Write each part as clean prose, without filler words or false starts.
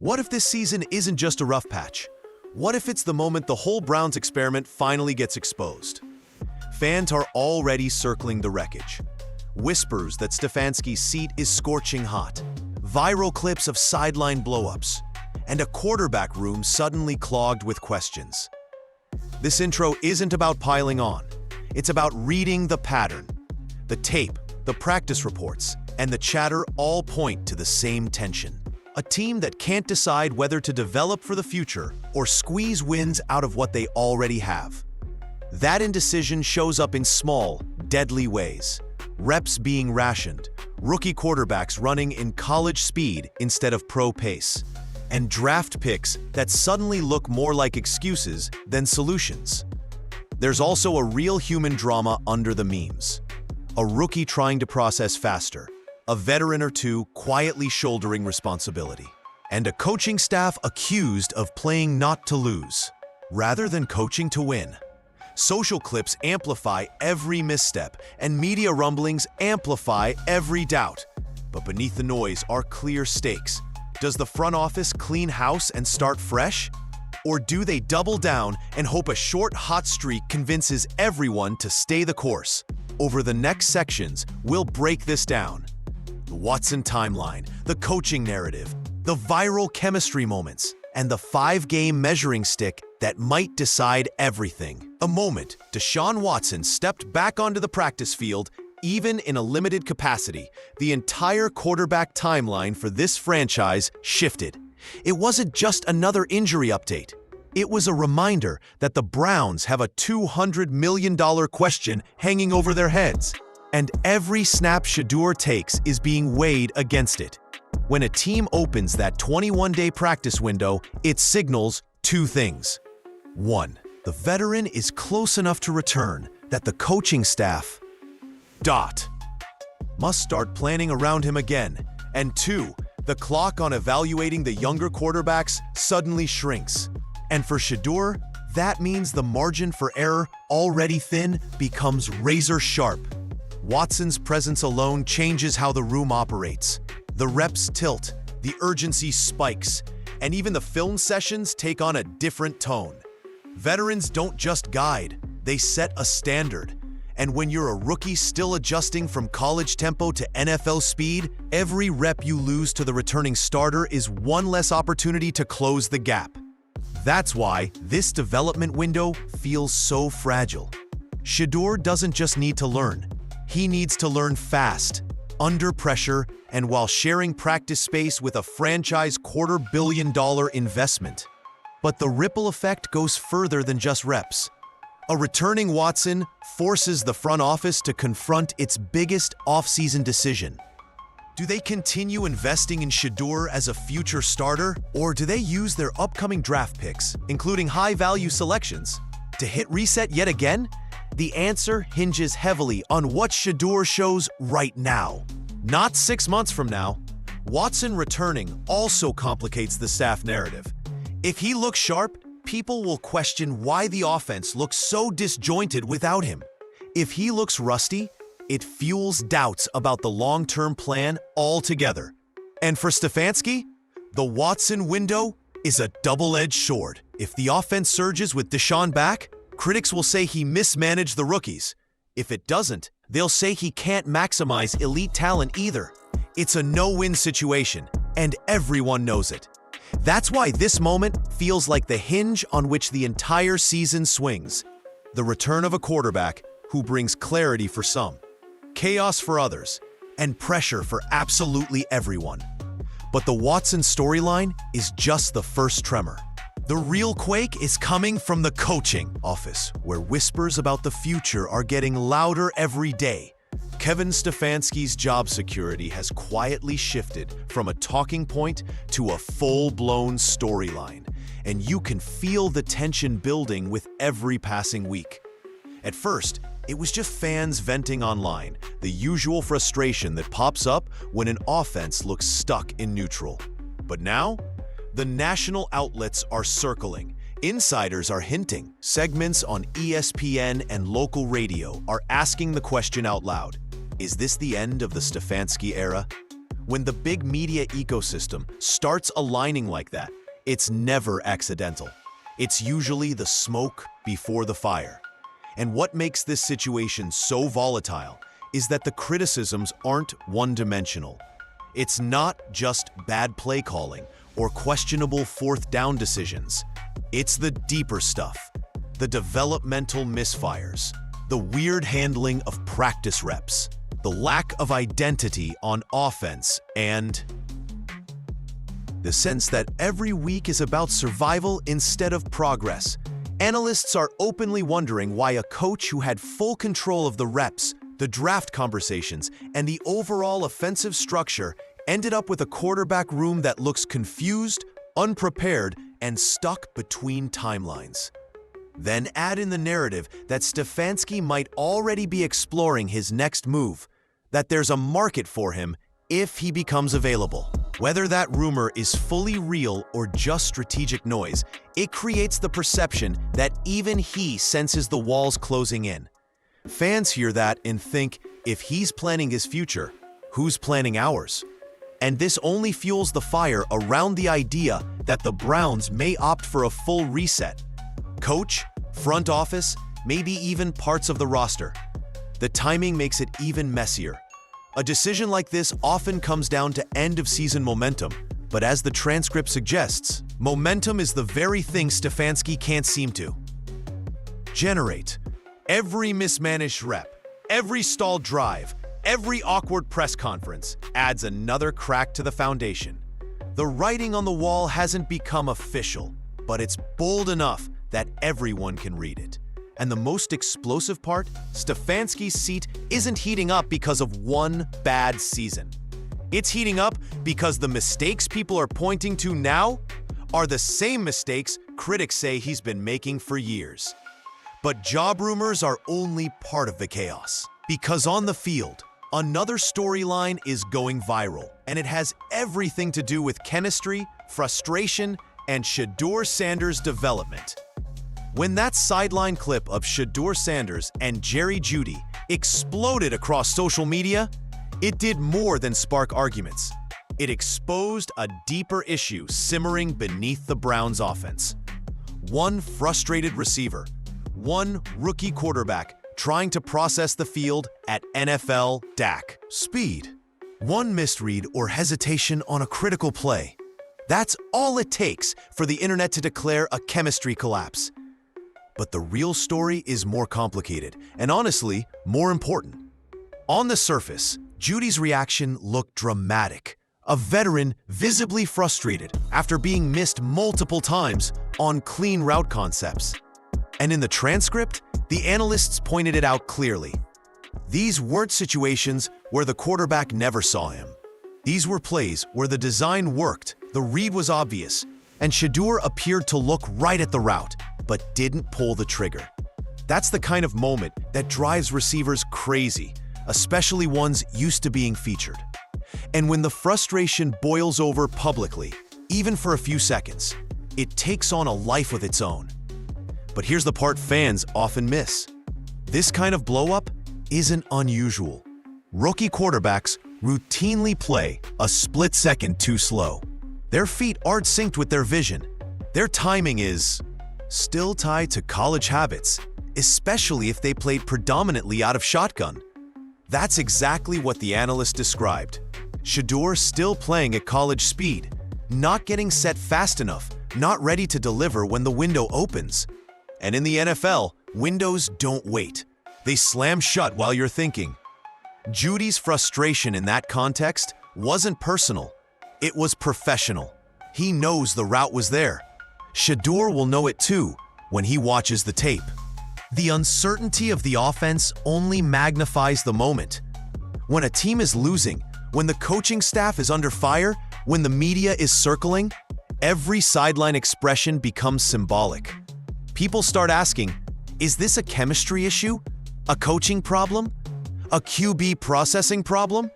What if this season isn't just a rough patch? What if it's the moment the whole Browns experiment finally gets exposed? Fans are already circling the wreckage. Whispers that Stefanski's seat is scorching hot, viral clips of sideline blowups, and a quarterback room suddenly clogged with questions. This intro isn't about piling on. It's about reading the pattern. The tape, the practice reports, and the chatter all point to the same tension. A team that can't decide whether to develop for the future or squeeze wins out of what they already have. That indecision shows up in small, deadly ways. Reps being rationed, rookie quarterbacks running in college speed instead of pro pace, and draft picks that suddenly look more like excuses than solutions. There's also a real human drama under the memes. A rookie trying to process faster, a veteran or two quietly shouldering responsibility, and a coaching staff accused of playing not to lose, rather than coaching to win. Social clips amplify every misstep, and media rumblings amplify every doubt. But beneath the noise are clear stakes. Does the front office clean house and start fresh? Or do they double down and hope a short hot streak convinces everyone to stay the course? Over the next sections, we'll break this down. The Watson timeline, the coaching narrative, the viral chemistry moments, and the 5-game measuring stick that might decide everything. A moment Deshaun Watson stepped back onto the practice field, even in a limited capacity. The entire quarterback timeline for this franchise shifted. It wasn't just another injury update. It was a reminder that the Browns have a $200 million question hanging over their heads. And every snap Shedeur takes is being weighed against it. When a team opens that 21-day practice window, it signals two things. 1. The veteran is close enough to return that the coaching staff must start planning around him again. And 2. The clock on evaluating the younger quarterbacks suddenly shrinks. And for Shedeur, that means the margin for error, already thin, becomes razor sharp. Watson's presence alone changes how the room operates. The reps tilt, the urgency spikes, and even the film sessions take on a different tone. Veterans don't just guide, they set a standard. And when you're a rookie still adjusting from college tempo to NFL speed, every rep you lose to the returning starter is one less opportunity to close the gap. That's why this development window feels so fragile. Shedeur doesn't just need to learn. He needs to learn fast, under pressure, and while sharing practice space with a franchise $250 million investment. But the ripple effect goes further than just reps. A returning Watson forces the front office to confront its biggest offseason decision. Do they continue investing in Shedeur as a future starter, or do they use their upcoming draft picks, including high-value selections, to hit reset yet again? The answer hinges heavily on what Shedeur shows right now, not 6 months from now. Watson returning also complicates the staff narrative. If he looks sharp, people will question why the offense looks so disjointed without him. If he looks rusty, it fuels doubts about the long-term plan altogether. And for Stefanski, the Watson window is a double-edged sword. If the offense surges with Deshaun back, critics will say he mismanaged the rookies. If it doesn't, they'll say he can't maximize elite talent either. It's a no-win situation, and everyone knows it. That's why this moment feels like the hinge on which the entire season swings. The return of a quarterback who brings clarity for some, chaos for others, and pressure for absolutely everyone. But the Watson storyline is just the first tremor. The real quake is coming from the coaching office, where whispers about the future are getting louder every day. Kevin Stefanski's job security has quietly shifted from a talking point to a full-blown storyline, and you can feel the tension building with every passing week. At first, it was just fans venting online, the usual frustration that pops up when an offense looks stuck in neutral. But now, the national outlets are circling. Insiders are hinting. Segments on ESPN and local radio are asking the question out loud. Is this the end of the Stefanski era? When the big media ecosystem starts aligning like that, it's never accidental. It's usually the smoke before the fire. And what makes this situation so volatile is that the criticisms aren't one-dimensional. It's not just bad play calling or questionable fourth down decisions. It's the deeper stuff, the developmental misfires, the weird handling of practice reps, the lack of identity on offense, and the sense that every week is about survival instead of progress. Analysts are openly wondering why a coach who had full control of the reps, the draft conversations, and the overall offensive structure ended up with a quarterback room that looks confused, unprepared, and stuck between timelines. Then add in the narrative that Stefanski might already be exploring his next move, that there's a market for him if he becomes available. Whether that rumor is fully real or just strategic noise, it creates the perception that even he senses the walls closing in. Fans hear that and think, if he's planning his future, who's planning ours? And this only fuels the fire around the idea that the Browns may opt for a full reset. Coach, front office, maybe even parts of the roster. The timing makes it even messier. A decision like this often comes down to end-of-season momentum, but as the transcript suggests, momentum is the very thing Stefanski can't seem to generate. Every mismanaged rep, every stalled drive, every awkward press conference adds another crack to the foundation. The writing on the wall hasn't become official, but it's bold enough that everyone can read it. And the most explosive part, Stefanski's seat isn't heating up because of one bad season. It's heating up because the mistakes people are pointing to now are the same mistakes critics say he's been making for years. But job rumors are only part of the chaos. Because on the field, another storyline is going viral, and it has everything to do with chemistry, frustration, and Shedeur Sanders' development. When that sideline clip of Shedeur Sanders and Jerry Jeudy exploded across social media, it did more than spark arguments. It exposed a deeper issue simmering beneath the Browns' offense. One frustrated receiver, one rookie quarterback trying to process the field at NFL DAC speed. One misread or hesitation on a critical play. That's all it takes for the internet to declare a chemistry collapse. But the real story is more complicated and honestly, more important. On the surface, Jeudy's reaction looked dramatic. A veteran visibly frustrated after being missed multiple times on clean route concepts. And in the transcript, the analysts pointed it out clearly. These weren't situations where the quarterback never saw him. These were plays where the design worked, the read was obvious, and Shedeur appeared to look right at the route, but didn't pull the trigger. That's the kind of moment that drives receivers crazy, especially ones used to being featured. And when the frustration boils over publicly, even for a few seconds, it takes on a life of its own. But here's the part fans often miss. This kind of blow-up isn't unusual. Rookie quarterbacks routinely play a split second too slow. Their feet aren't synced with their vision. Their timing is still tied to college habits, especially if they played predominantly out of shotgun. That's exactly what the analyst described. Shedeur still playing at college speed, not getting set fast enough, not ready to deliver when the window opens. And in the NFL, windows don't wait. They slam shut while you're thinking. Jeudy's frustration in that context wasn't personal. It was professional. He knows the route was there. Shedeur will know it too when he watches the tape. The uncertainty of the offense only magnifies the moment. When a team is losing, when the coaching staff is under fire, when the media is circling, every sideline expression becomes symbolic. People start asking, is this a chemistry issue? A coaching problem? A QB processing problem?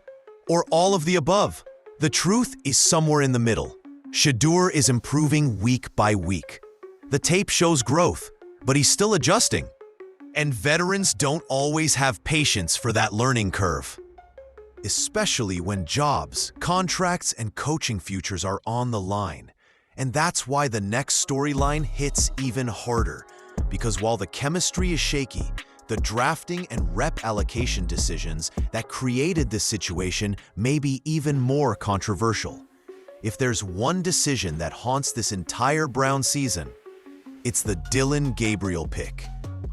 Or all of the above? The truth is somewhere in the middle. Shedeur is improving week by week. The tape shows growth, but he's still adjusting. And veterans don't always have patience for that learning curve. especially when jobs, contracts, and coaching futures are on the line. And that's why the next storyline hits even harder, because while the chemistry is shaky, the drafting and rep allocation decisions that created this situation may be even more controversial. If there's one decision that haunts this entire Brown season, it's the Dillon Gabriel pick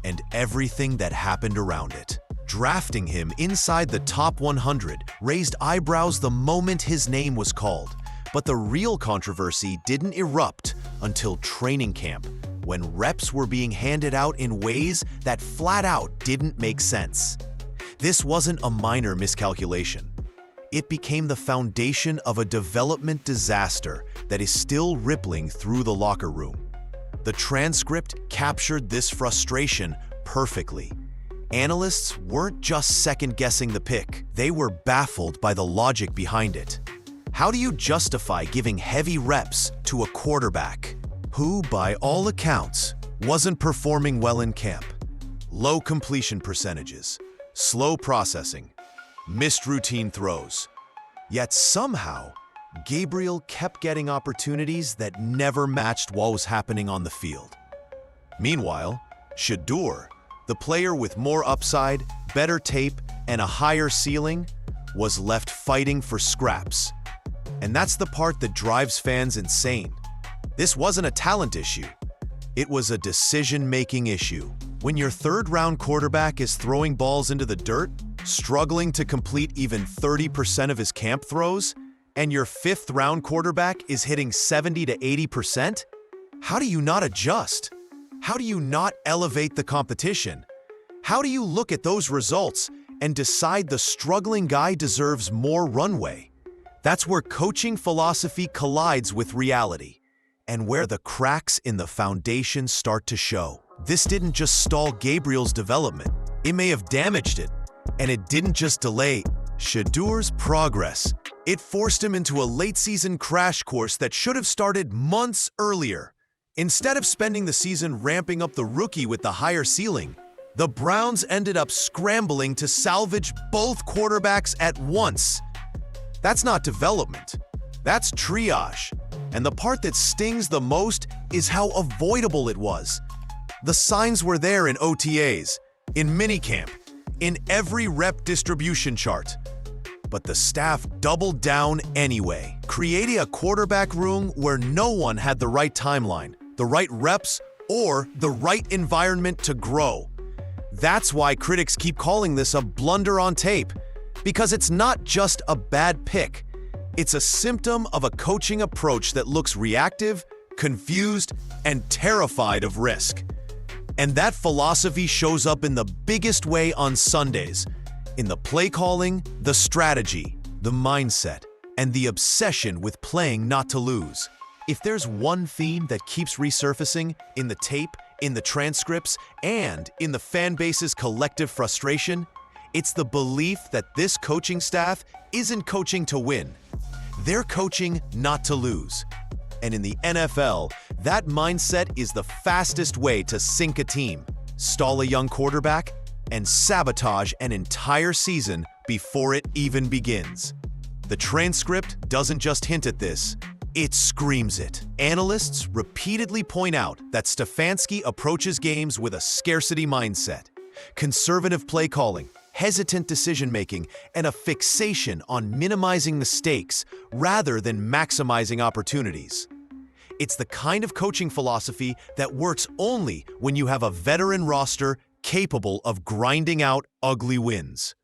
and everything that happened around it. Drafting him inside the top 100 raised eyebrows the moment his name was called, but the real controversy didn't erupt until training camp, when reps were being handed out in ways that flat out didn't make sense. This wasn't a minor miscalculation. It became the foundation of a development disaster that is still rippling through the locker room. The transcript captured this frustration perfectly. Analysts weren't just second-guessing the pick, they were baffled by the logic behind it. How do you justify giving heavy reps to a quarterback who, by all accounts, wasn't performing well in camp? Low completion percentages, slow processing, missed routine throws. Yet somehow, Gabriel kept getting opportunities that never matched what was happening on the field. Meanwhile, Shedeur, the player with more upside, better tape, and a higher ceiling, was left fighting for scraps. And that's the part that drives fans insane. This wasn't a talent issue. It was a decision-making issue. When your third-round quarterback is throwing balls into the dirt, struggling to complete even 30% of his camp throws, and your fifth-round quarterback is hitting 70 to 80%, how do you not adjust? How do you not elevate the competition? How do you look at those results and decide the struggling guy deserves more runway? That's where coaching philosophy collides with reality, and where the cracks in the foundation start to show. This didn't just stall Gabriel's development, it may have damaged it. And it didn't just delay Shedeur's progress, it forced him into a late-season crash course that should have started months earlier. Instead of spending the season ramping up the rookie with the higher ceiling, the Browns ended up scrambling to salvage both quarterbacks at once. That's not development, that's triage. And the part that stings the most is how avoidable it was. The signs were there in OTAs, in minicamp, in every rep distribution chart. But the staff doubled down anyway, creating a quarterback room where no one had the right timeline, the right reps, or the right environment to grow. That's why critics keep calling this a blunder on tape, because it's not just a bad pick. It's a symptom of a coaching approach that looks reactive, confused, and terrified of risk. And that philosophy shows up in the biggest way on Sundays, in the play calling, the strategy, the mindset, and the obsession with playing not to lose. If there's one theme that keeps resurfacing in the tape, in the transcripts, and in the fan base's collective frustration, it's the belief that this coaching staff isn't coaching to win. They're coaching not to lose. And in the NFL, that mindset is the fastest way to sink a team, stall a young quarterback, and sabotage an entire season before it even begins. The transcript doesn't just hint at this, it screams it. Analysts repeatedly point out that Stefanski approaches games with a scarcity mindset, conservative play calling, hesitant decision-making, and a fixation on minimizing the stakes rather than maximizing opportunities. It's the kind of coaching philosophy that works only when you have a veteran roster capable of grinding out ugly wins.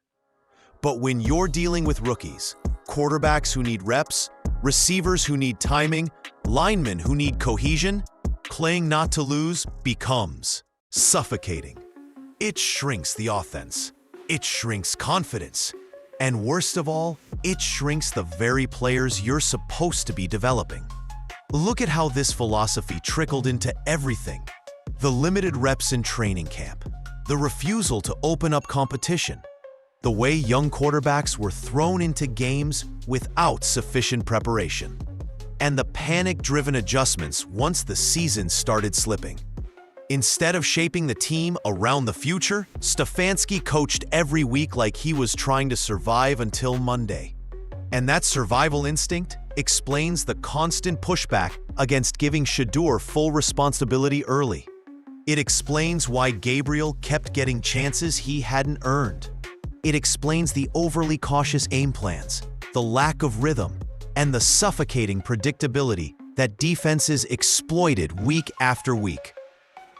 But when you're dealing with rookies, quarterbacks who need reps, receivers who need timing, linemen who need cohesion, playing not to lose becomes suffocating. It shrinks the offense. It shrinks confidence. And worst of all, it shrinks the very players you're supposed to be developing. Look at how this philosophy trickled into everything. The limited reps in training camp, the refusal to open up competition, the way young quarterbacks were thrown into games without sufficient preparation, and the panic-driven adjustments once the season started slipping. Instead of shaping the team around the future, Stefanski coached every week like he was trying to survive until Monday. And that survival instinct explains the constant pushback against giving Shedeur full responsibility early. It explains why Gabriel kept getting chances he hadn't earned. It explains the overly cautious aim plans, the lack of rhythm, and the suffocating predictability that defenses exploited week after week.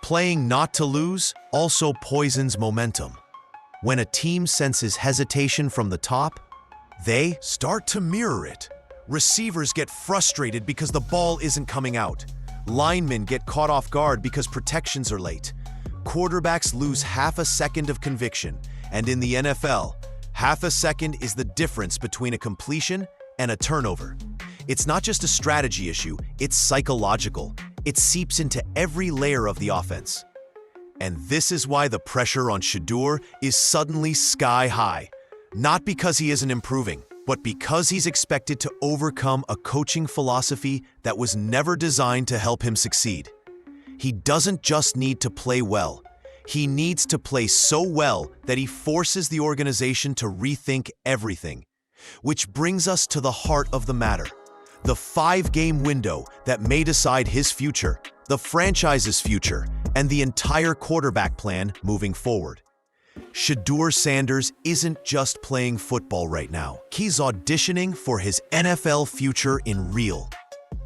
Playing not to lose also poisons momentum. When a team senses hesitation from the top, they start to mirror it. Receivers get frustrated because the ball isn't coming out. Linemen get caught off guard because protections are late. Quarterbacks lose half a second of conviction, and in the NFL, half a second is the difference between a completion and a turnover. It's not just a strategy issue, it's psychological. It seeps into every layer of the offense. And this is why the pressure on Shedeur is suddenly sky high. Not because he isn't improving, but because he's expected to overcome a coaching philosophy that was never designed to help him succeed. He doesn't just need to play well. He needs to play so well that he forces the organization to rethink everything. Which brings us to the heart of the matter. The 5-game window that may decide his future, the franchise's future, and the entire quarterback plan moving forward. Shedeur Sanders isn't just playing football right now. He's auditioning for his NFL future in real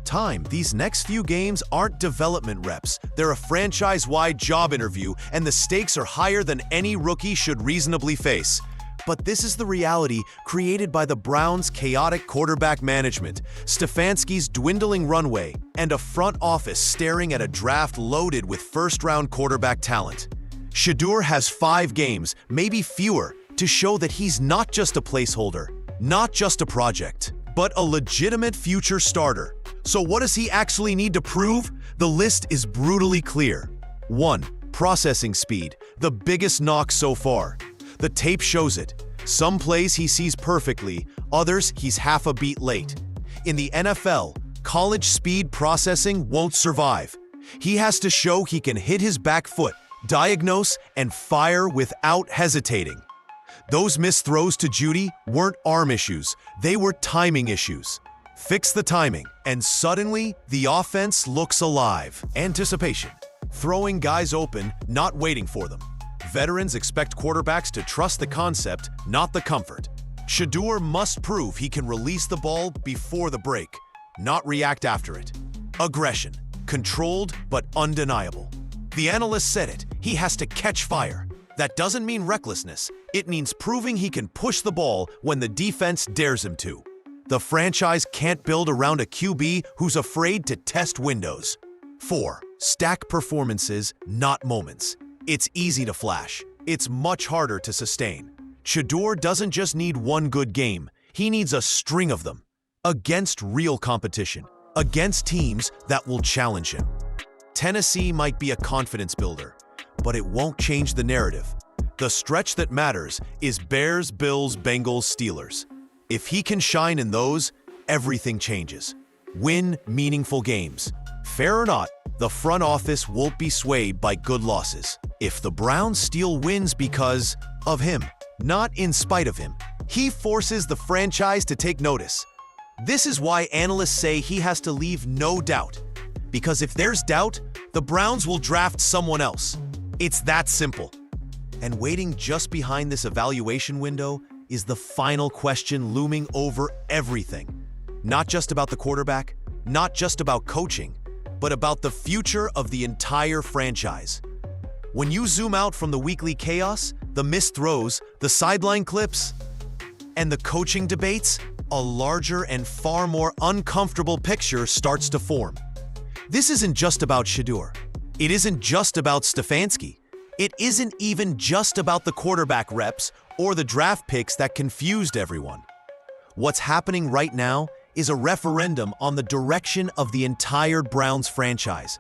time. These next few games aren't development reps. They're a franchise-wide job interview, and the stakes are higher than any rookie should reasonably face. But this is the reality created by the Browns' chaotic quarterback management, Stefanski's dwindling runway, and a front office staring at a draft loaded with first-round quarterback talent. Shedeur has 5 games, maybe fewer, to show that he's not just a placeholder, not just a project, but a legitimate future starter. So what does he actually need to prove? The list is brutally clear. 1. Processing speed, the biggest knock so far. The tape shows it. Some plays he sees perfectly, others he's half a beat late. In the NFL, college speed processing won't survive. He has to show he can hit his back foot, diagnose, and fire without hesitating. Those missed throws to Judy weren't arm issues, they were timing issues. Fix the timing, and suddenly the offense looks alive. Anticipation. Throwing guys open, not waiting for them. Veterans expect quarterbacks to trust the concept, not the comfort. Shedeur must prove he can release the ball before the break, not react after it. Aggression. Controlled but undeniable. The analyst said it, he has to catch fire. That doesn't mean recklessness, it means proving he can push the ball when the defense dares him to. The franchise can't build around a QB who's afraid to test windows. 4. Stack performances, not moments. It's easy to flash. It's much harder to sustain. Shedeur doesn't just need one good game, he needs a string of them. Against real competition. Against teams that will challenge him. Tennessee might be a confidence builder, but it won't change the narrative. The stretch that matters is Bears, Bills, Bengals, Steelers. If he can shine in those, everything changes. Win meaningful games. Fair or not, the front office won't be swayed by good losses. If the Browns steal wins because of him, not in spite of him, he forces the franchise to take notice. This is why analysts say he has to leave no doubt. Because if there's doubt, the Browns will draft someone else. It's that simple. And waiting just behind this evaluation window is the final question looming over everything. Not just about the quarterback, not just about coaching, but about the future of the entire franchise. When you zoom out from the weekly chaos, the missed throws, the sideline clips, and the coaching debates, a larger and far more uncomfortable picture starts to form. This isn't just about Shedeur. It isn't just about Stefanski. It isn't even just about the quarterback reps or the draft picks that confused everyone. What's happening right now is a referendum on the direction of the entire Browns franchise.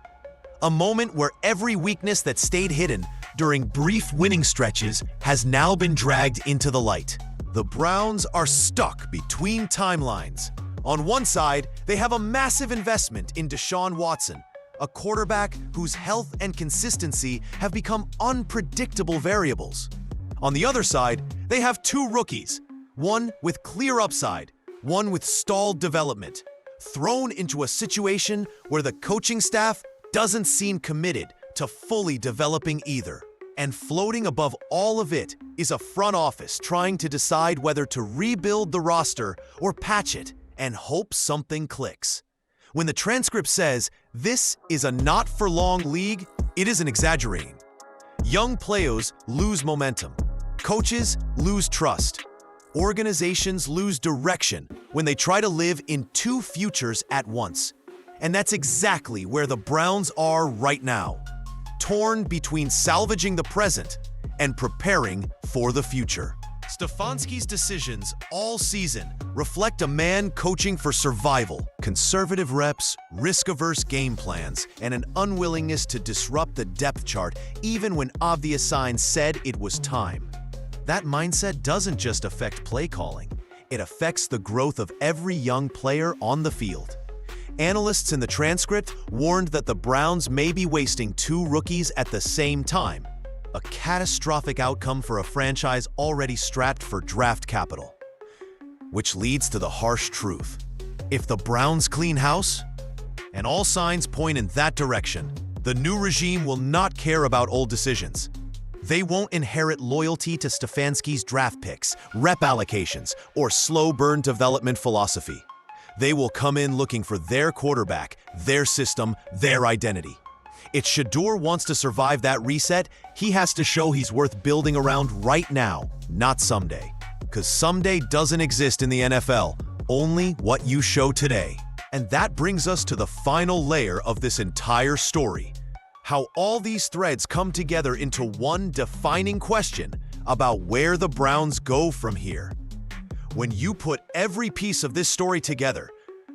A moment where every weakness that stayed hidden during brief winning stretches has now been dragged into the light. The Browns are stuck between timelines. On one side, they have a massive investment in Deshaun Watson, a quarterback whose health and consistency have become unpredictable variables. On the other side, they have two rookies, one with clear upside, one with stalled development, thrown into a situation where the coaching staff doesn't seem committed to fully developing either. And floating above all of it is a front office trying to decide whether to rebuild the roster or patch it and hope something clicks. When the transcript says this is a not-for-long league, it isn't exaggerating. Young players lose momentum. Coaches lose trust. Organizations lose direction when they try to live in two futures at once. And that's exactly where the Browns are right now, torn between salvaging the present and preparing for the future. Stefanski's decisions all season reflect a man coaching for survival, conservative reps, risk-averse game plans, and an unwillingness to disrupt the depth chart even when obvious signs said it was time. That mindset doesn't just affect play calling, it affects the growth of every young player on the field. Analysts in the transcript warned that the Browns may be wasting two rookies at the same time, a catastrophic outcome for a franchise already strapped for draft capital. Which leads to the harsh truth. If the Browns clean house, and all signs point in that direction, the new regime will not care about old decisions. They won't inherit loyalty to Stefanski's draft picks, rep allocations, or slow burn development philosophy. They will come in looking for their quarterback, their system, their identity. If Shedeur wants to survive that reset, he has to show he's worth building around right now, not someday. Because someday doesn't exist in the NFL, only what you show today. And that brings us to the final layer of this entire story. How all these threads come together into one defining question about where the Browns go from here. When you put every piece of this story together,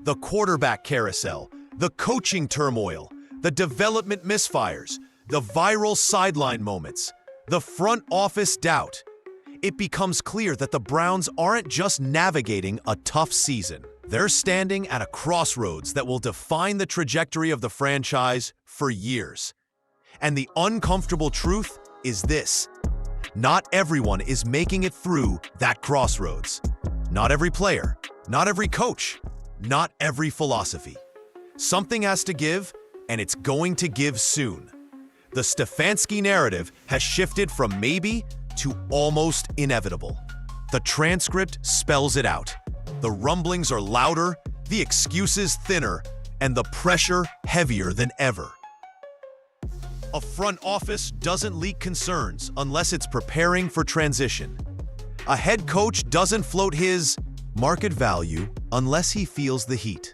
the quarterback carousel, the coaching turmoil, the development misfires, the viral sideline moments, the front office doubt, it becomes clear that the Browns aren't just navigating a tough season. They're standing at a crossroads that will define the trajectory of the franchise for years. And the uncomfortable truth is this: not everyone is making it through that crossroads. Not every player, not every coach, not every philosophy. Something has to give, and it's going to give soon. The Stefanski narrative has shifted from maybe to almost inevitable. The transcript spells it out. The rumblings are louder, the excuses thinner, and the pressure heavier than ever. A front office doesn't leak concerns unless it's preparing for transition. A head coach doesn't float his market value unless he feels the heat.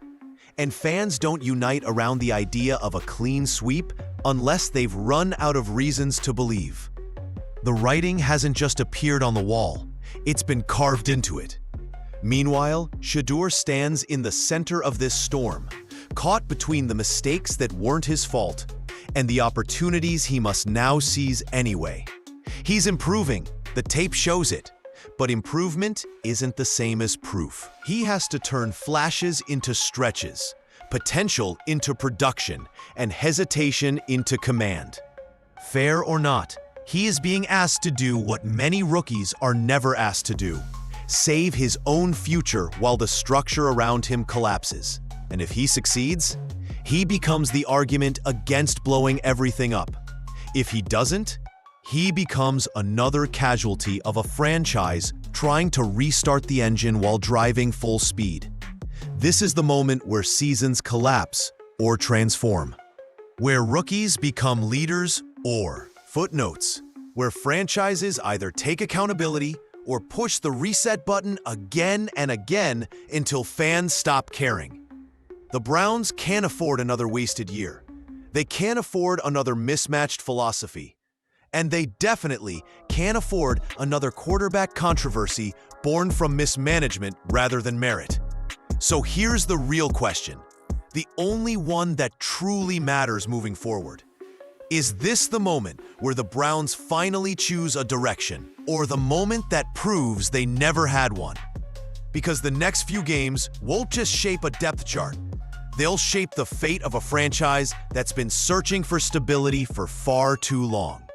And fans don't unite around the idea of a clean sweep unless they've run out of reasons to believe. The writing hasn't just appeared on the wall, it's been carved into it. Meanwhile, Shedeur stands in the center of this storm, caught between the mistakes that weren't his fault and the opportunities he must now seize anyway. He's improving, the tape shows it, but improvement isn't the same as proof. He has to turn flashes into stretches, potential into production, and hesitation into command. Fair or not, he is being asked to do what many rookies are never asked to do: save his own future while the structure around him collapses. And if he succeeds, he becomes the argument against blowing everything up. If he doesn't, he becomes another casualty of a franchise trying to restart the engine while driving full speed. This is the moment where seasons collapse or transform, where rookies become leaders or footnotes, where franchises either take accountability or push the reset button again and again until fans stop caring. The Browns can't afford another wasted year. They can't afford another mismatched philosophy. And they definitely can't afford another quarterback controversy born from mismanagement rather than merit. So here's the real question, the only one that truly matters moving forward. Is this the moment where the Browns finally choose a direction, or the moment that proves they never had one? Because the next few games won't just shape a depth chart, They'll shape the fate of a franchise that's been searching for stability for far too long.